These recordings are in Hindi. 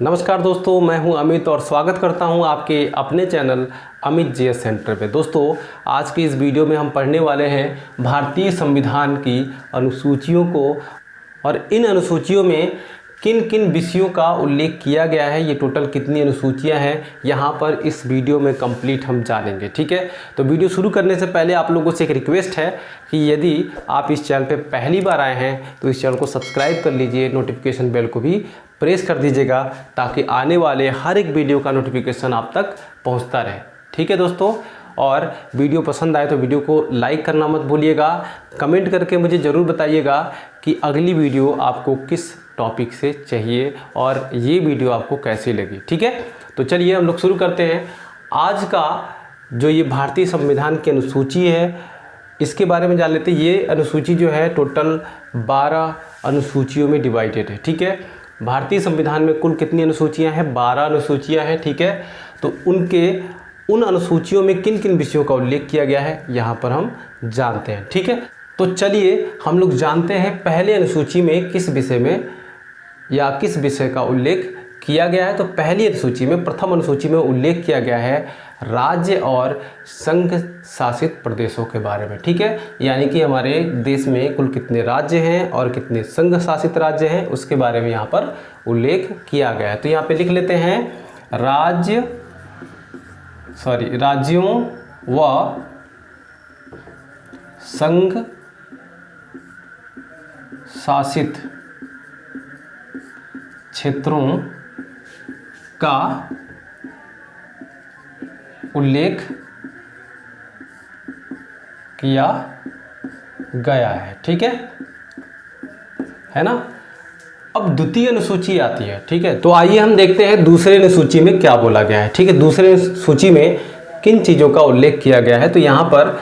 नमस्कार दोस्तों, मैं हूं अमित और स्वागत करता हूं आपके अपने चैनल अमित जीएस सेंटर पे। दोस्तों, आज की इस वीडियो में हम पढ़ने वाले हैं भारतीय संविधान की अनुसूचियों को और इन अनुसूचियों में किन किन विषयों का उल्लेख किया गया है, ये टोटल कितनी अनुसूचियां हैं, यहाँ पर इस वीडियो में कंप्लीट हम जानेंगे। ठीक है, तो वीडियो शुरू करने से पहले आप लोगों से एक रिक्वेस्ट है कि यदि आप इस चैनल पे पहली बार आए हैं तो इस चैनल को सब्सक्राइब कर लीजिए, नोटिफिकेशन बेल को भी प्रेस कर दीजिएगा ताकि आने वाले हर एक वीडियो का नोटिफिकेशन आप तक पहुँचता रहे। ठीक है दोस्तों, और वीडियो पसंद आए तो वीडियो को लाइक करना मत भूलिएगा। कमेंट करके मुझे ज़रूर बताइएगा कि अगली वीडियो आपको किस टॉपिक से चाहिए और ये वीडियो आपको कैसी लगी। ठीक है, तो चलिए हम लोग शुरू करते हैं। आज का जो ये भारतीय संविधान की अनुसूची है इसके बारे में जान लेते हैं। ये अनुसूची जो है टोटल 12 अनुसूचियों में डिवाइडेड है। ठीक है, भारतीय संविधान में कुल कितनी अनुसूचियां हैं? 12 अनुसूचियां हैं। ठीक है, तो उन अनुसूचियों में किन किन विषयों का उल्लेख किया गया है यहाँ पर हम जानते हैं। ठीक है, तो चलिए हम लोग जानते हैं पहले अनुसूची में किस विषय में या किस विषय का उल्लेख किया गया है। तो पहली अनुसूची में, प्रथम अनुसूची में उल्लेख किया गया है राज्य और संघ शासित प्रदेशों के बारे में। ठीक है, यानी कि हमारे देश में कुल कितने राज्य हैं और कितने संघ शासित राज्य हैं उसके बारे में यहाँ पर उल्लेख किया गया है। तो यहाँ पे लिख लेते हैं राज्यों व संघ शासित क्षेत्रों का उल्लेख किया गया है। ठीक है ना। अब द्वितीय अनुसूची आती है। ठीक है, तो आइए हम देखते हैं दूसरे अनुसूची में क्या बोला गया है। ठीक है, दूसरे सूची में किन चीज़ों का उल्लेख किया गया है। तो यहाँ पर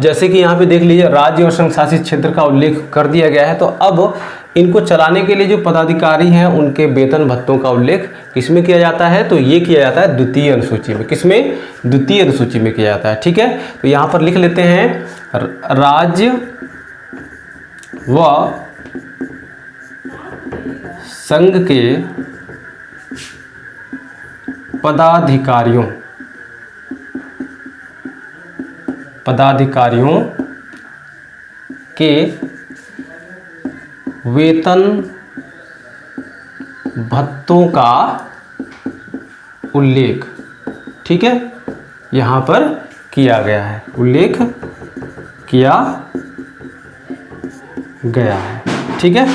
जैसे कि यहाँ पे देख लीजिए राज्य और संघ शासित क्षेत्र का उल्लेख कर दिया गया है। तो अब इनको चलाने के लिए जो पदाधिकारी हैं उनके वेतन भत्तों का उल्लेख किसमें किया जाता है? तो ये किया जाता है द्वितीय अनुसूची में। किसमें? द्वितीय अनुसूची में किया जाता है। ठीक है, तो यहाँ पर लिख लेते हैं राज्य व संघ के पदाधिकारियों के वेतन भत्तों का उल्लेख, ठीक है, यहाँ पर किया गया है, उल्लेख किया गया है। ठीक है,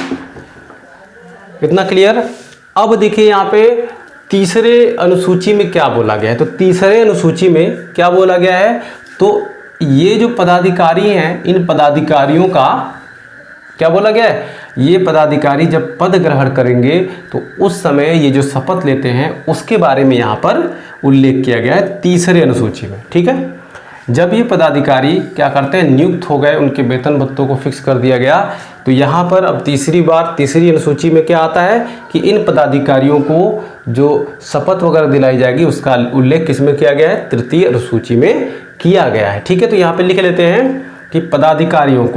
इतना क्लियर। अब देखिए यहाँ पे तीसरे अनुसूची में क्या बोला गया है। तो तीसरे अनुसूची में क्या बोला गया है? तो ये जो पदाधिकारी हैं इन पदाधिकारियों का क्या बोला गया है? ये पदाधिकारी जब पद ग्रहण करेंगे तो उस समय ये जो शपथ लेते हैं उसके बारे में यहाँ पर उल्लेख किया गया है तीसरे अनुसूची में। ठीक है, जब ये पदाधिकारी क्या करते हैं, नियुक्त हो गए, उनके वेतन भत्तों को फिक्स कर दिया गया, तो यहाँ पर अब तीसरी अनुसूची में क्या आता है कि इन पदाधिकारियों को जो शपथ वगैरह दिलाई जाएगी उसका उल्लेख किसमें किया गया है? तृतीय अनुसूची में किया गया है। ठीक है, तो यहाँ पे लिख लेते हैं कि पदाधिकारियों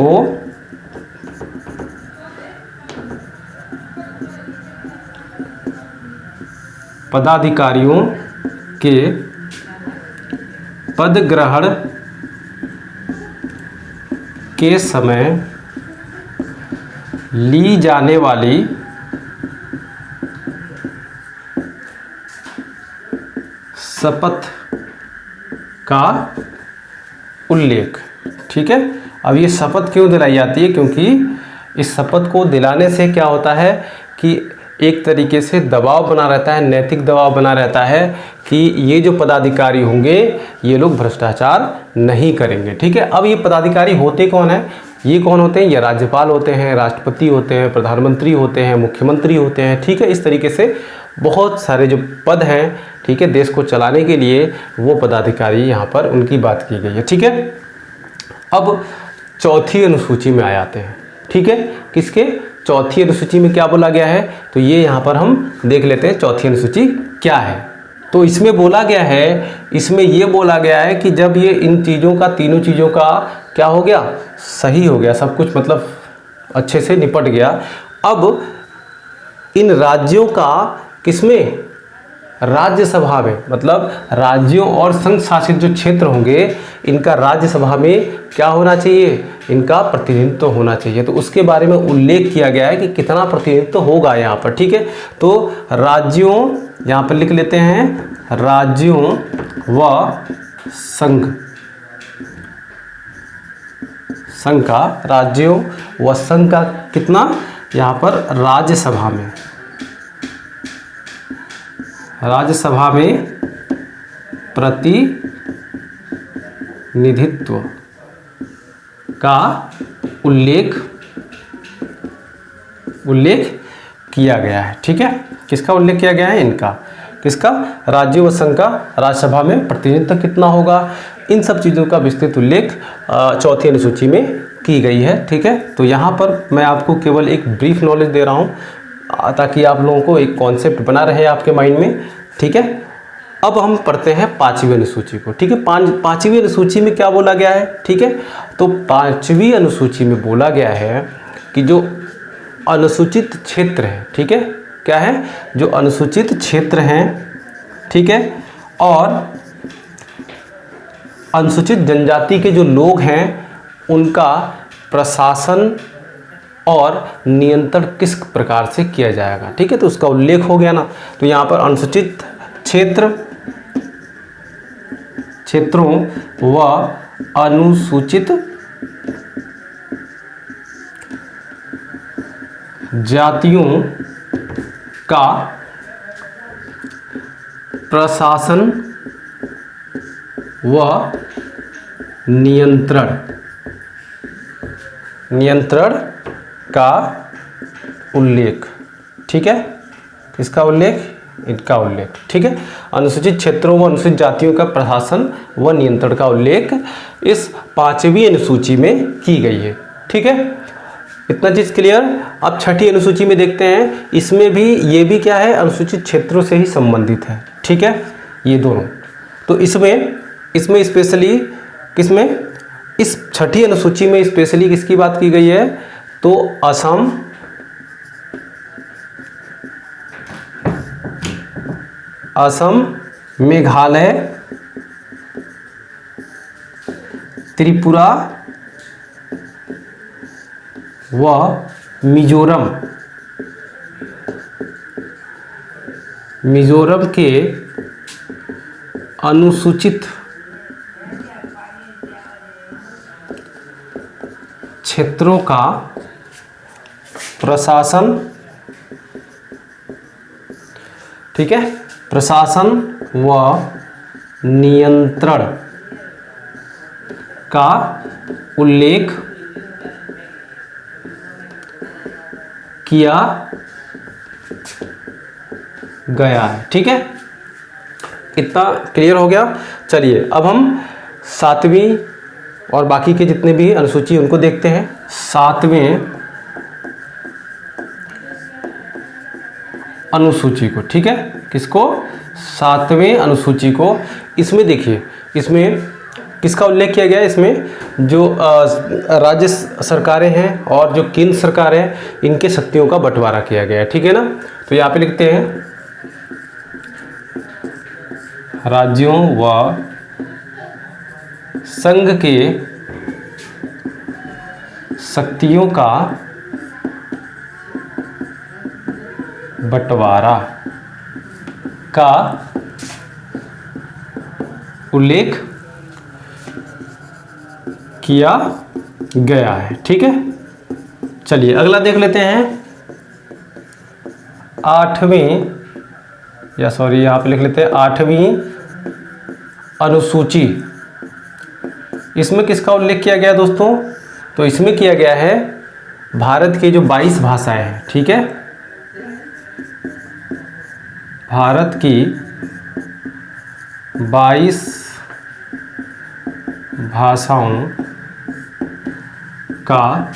के पद ग्रहण के समय ली जाने वाली शपथ का उल्लेख। ठीक है, अब ये शपथ क्यों दिलाई जाती है? क्योंकि इस शपथ को दिलाने से क्या होता है कि एक तरीके से दबाव बना रहता है, नैतिक दबाव बना रहता है कि ये जो पदाधिकारी होंगे ये लोग भ्रष्टाचार नहीं करेंगे। ठीक है, अब ये पदाधिकारी होते कौन है? ये कौन होते हैं? ये राज्यपाल होते हैं, राष्ट्रपति होते हैं, प्रधानमंत्री होते हैं, मुख्यमंत्री होते हैं। ठीक है, इस तरीके से बहुत सारे जो पद हैं, ठीक है, देश को चलाने के लिए वो पदाधिकारी यहाँ पर उनकी बात की गई है। ठीक है, अब चौथी अनुसूची में आ जाते हैं। ठीक है, किसके? चौथी अनुसूची में क्या बोला गया है? तो ये यहाँ पर हम देख लेते हैं चौथी अनुसूची क्या है। तो इसमें बोला गया है, इसमें ये बोला गया है कि जब ये इन चीज़ों का, तीनों चीज़ों का क्या हो गया, सही हो गया, सब कुछ मतलब अच्छे से निपट गया, अब इन राज्यों का किसमें? राज्यसभा में। मतलब राज्यों और संघ शासित जो क्षेत्र होंगे इनका राज्यसभा में क्या होना चाहिए? इनका प्रतिनिधित्व होना चाहिए। तो उसके बारे में उल्लेख किया गया है कि कितना प्रतिनिधित्व होगा यहाँ पर। ठीक है, तो राज्यों, यहाँ पर लिख लेते हैं, राज्यों व संघ का, राज्यों व संघ का कितना? यहाँ पर राज्यसभा में प्रतिनिधित्व का उल्लेख किया गया है। ठीक है, किसका उल्लेख किया गया है? इनका। किसका? राज्यों व संघ का राज्यसभा में प्रतिनिधित्व कितना होगा? इन सब चीज़ों का विस्तृत उल्लेख चौथी अनुसूची में की गई है। ठीक है, तो यहाँ पर मैं आपको केवल एक ब्रीफ नॉलेज दे रहा हूँ ताकि आप लोगों को एक कॉन्सेप्ट बना रहे आपके माइंड में। ठीक है, अब हम पढ़ते हैं पांचवी अनुसूची को। ठीक है, पांचवी अनुसूची में क्या बोला गया है? ठीक है, तो पांचवी अनुसूची में बोला गया है कि जो अनुसूचित क्षेत्र है, ठीक है, क्या है? जो अनुसूचित क्षेत्र हैं, ठीक है, और अनुसूचित जनजाति के जो लोग हैं उनका प्रशासन और नियंत्रण किस प्रकार से किया जाएगा। ठीक है, तो उसका उल्लेख हो गया ना। तो यहाँ पर अनुसूचित क्षेत्रों व अनुसूचित जातियों का प्रशासन व नियंत्रण का उल्लेख। ठीक है, किसका उल्लेख? इनका उल्लेख। ठीक है, अनुसूचित क्षेत्रों व अनुसूचित जातियों का प्रशासन व नियंत्रण का उल्लेख इस पांचवी अनुसूची में की गई है। ठीक है, इतना चीज़ क्लियर। अब छठी अनुसूची में देखते हैं, इसमें भी ये भी क्या है? अनुसूचित क्षेत्रों से ही संबंधित है। ठीक है, ये दोनों। तो इसमें स्पेशली किसमें? इस छठी अनुसूची में स्पेशली किसकी बात की गई है? तो असम, मेघालय, त्रिपुरा व मिजोरम के अनुसूचित क्षेत्रों का प्रशासन, ठीक है, प्रशासन व नियंत्रण का उल्लेख किया गया है। ठीक है, इतना क्लियर हो गया। चलिए अब हम सातवीं और बाकी के जितने भी अनुसूची उनको देखते हैं। सातवें अनुसूची को, ठीक है, किसको? सातवें अनुसूची को। इसमें देखिए, इसमें किसका उल्लेख किया गया है? इसमें जो राज्य सरकारें हैं और जो केंद्र सरकार है इनके शक्तियों का बंटवारा किया गया है। ठीक है ना, तो यहाँ पे लिखते हैं राज्यों व संघ के शक्तियों का बंटवारा का उल्लेख किया गया है। ठीक है, चलिए अगला देख लेते हैं। यहाँ पे लिख लेते हैं आठवीं अनुसूची। इसमें किसका उल्लेख किया गया दोस्तों? तो इसमें किया गया है भारत के जो 22 भाषाएं हैं, ठीक है, भारत की 22 भाषाओं का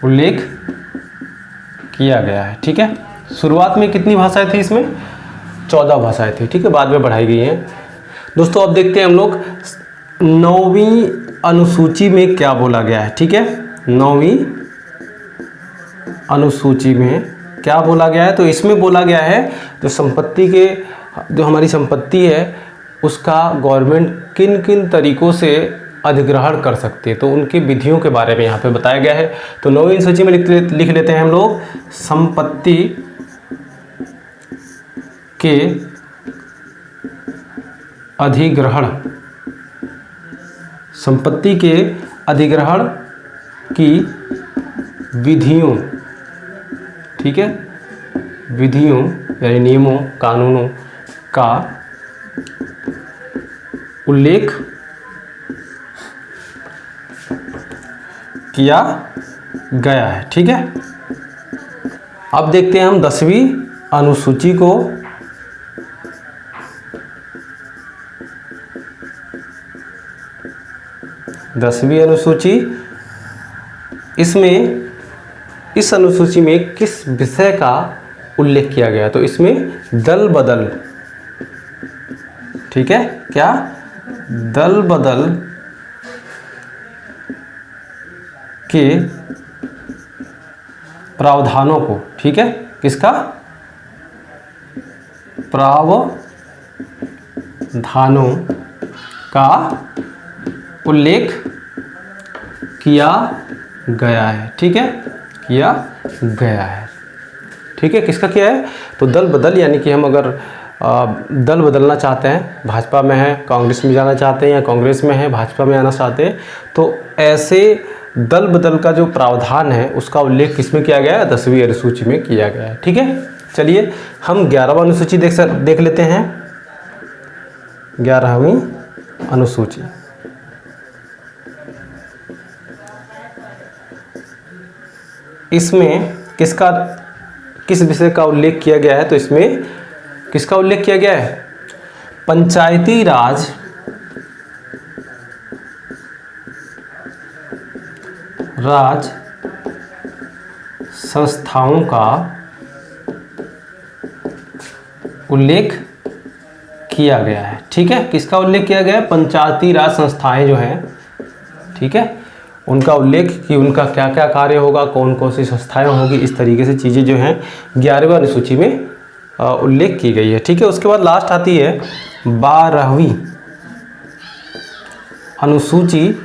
उल्लेख किया गया है। ठीक है, शुरुआत में कितनी भाषाएं थी? इसमें 14 भाषाएं थी। ठीक है, बाद में बढ़ाई गई हैं। दोस्तों अब देखते हैं हम लोग 9वीं अनुसूची में क्या बोला गया है। ठीक है, 9वीं अनुसूची में क्या बोला गया है? तो इसमें बोला गया है जो हमारी संपत्ति है उसका गवर्नमेंट किन किन तरीक़ों से अधिग्रहण कर सकती है, तो उनकी विधियों के बारे में यहाँ पे बताया गया है। तो 9वीं अनुसूची में लिख लेते हैं हम लोग, संपत्ति के अधिग्रहण, संपत्ति के अधिग्रहण की विधियों, ठीक है, विधियों यानी नियमों कानूनों का उल्लेख किया गया है। ठीक है, अब देखते हैं हम 10वीं अनुसूची को। दसवीं अनुसूची, इसमें इस अनुसूची में किस विषय का उल्लेख किया गया? तो इसमें दल बदल, ठीक है, क्या दल बदल के प्रावधानों को, ठीक है, किसका? प्रावधानों का उल्लेख किया गया है। ठीक है, किया गया है। ठीक है, किसका किया है? तो दल बदल, यानी कि हम अगर दल बदलना चाहते हैं, भाजपा में है कांग्रेस में जाना चाहते हैं, या कांग्रेस में है भाजपा में आना चाहते हैं, तो ऐसे दल बदल का जो प्रावधान है उसका उल्लेख किसमें किया गया है? 10वीं अनुसूची में किया गया है। ठीक है, चलिए हम 11वां अनुसूची देख लेते हैं। 11वीं अनुसूची, इसमें किस विषय का उल्लेख किया गया है? तो इसमें किसका उल्लेख किया गया है? पंचायती राज संस्थाओं का उल्लेख किया गया है। ठीक है, किसका उल्लेख किया गया है? पंचायती राज संस्थाएं जो हैं, ठीक है, उनका उल्लेख कि उनका क्या क्या कार्य होगा, कौन कौन सी संस्थाएं होगी, इस तरीके से चीज़ें जो हैं 11वीं अनुसूची में उल्लेख की गई है। ठीक है, उसके बाद लास्ट आती है 12वीं अनुसूची।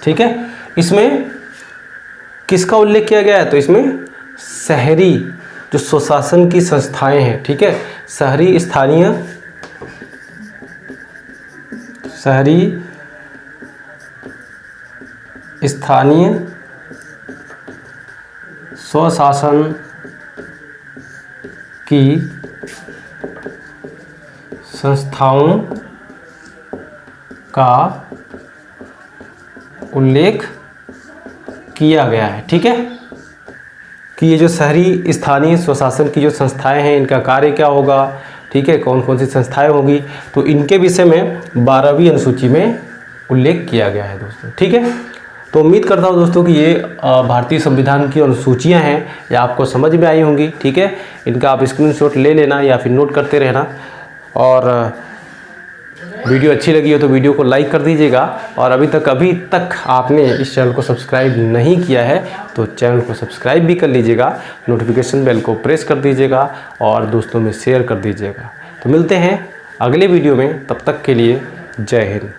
ठीक है, इसमें किसका उल्लेख किया गया है? तो इसमें शहरी जो स्वशासन की संस्थाएं हैं, ठीक है, शहरी स्थानीय स्वशासन की संस्थाओं का उल्लेख किया गया है। ठीक है, कि ये जो शहरी स्थानीय स्वशासन की जो संस्थाएं हैं इनका कार्य क्या होगा, ठीक है, कौन कौन सी संस्थाएं होगी, तो इनके विषय में 12वीं अनुसूची में उल्लेख किया गया है दोस्तों। ठीक है, तो उम्मीद करता हूँ दोस्तों कि ये भारतीय संविधान की अनुसूचियाँ हैं ये आपको समझ में आई होंगी। ठीक है, इनका आप स्क्रीनशॉट ले लेना या फिर नोट करते रहना, और वीडियो अच्छी लगी हो तो वीडियो को लाइक कर दीजिएगा, और अभी तक आपने इस चैनल को सब्सक्राइब नहीं किया है तो चैनल को सब्सक्राइब भी कर लीजिएगा, नोटिफिकेशन बेल को प्रेस कर दीजिएगा और दोस्तों में शेयर कर दीजिएगा। तो मिलते हैं अगले वीडियो में, तब तक के लिए जय हिंद।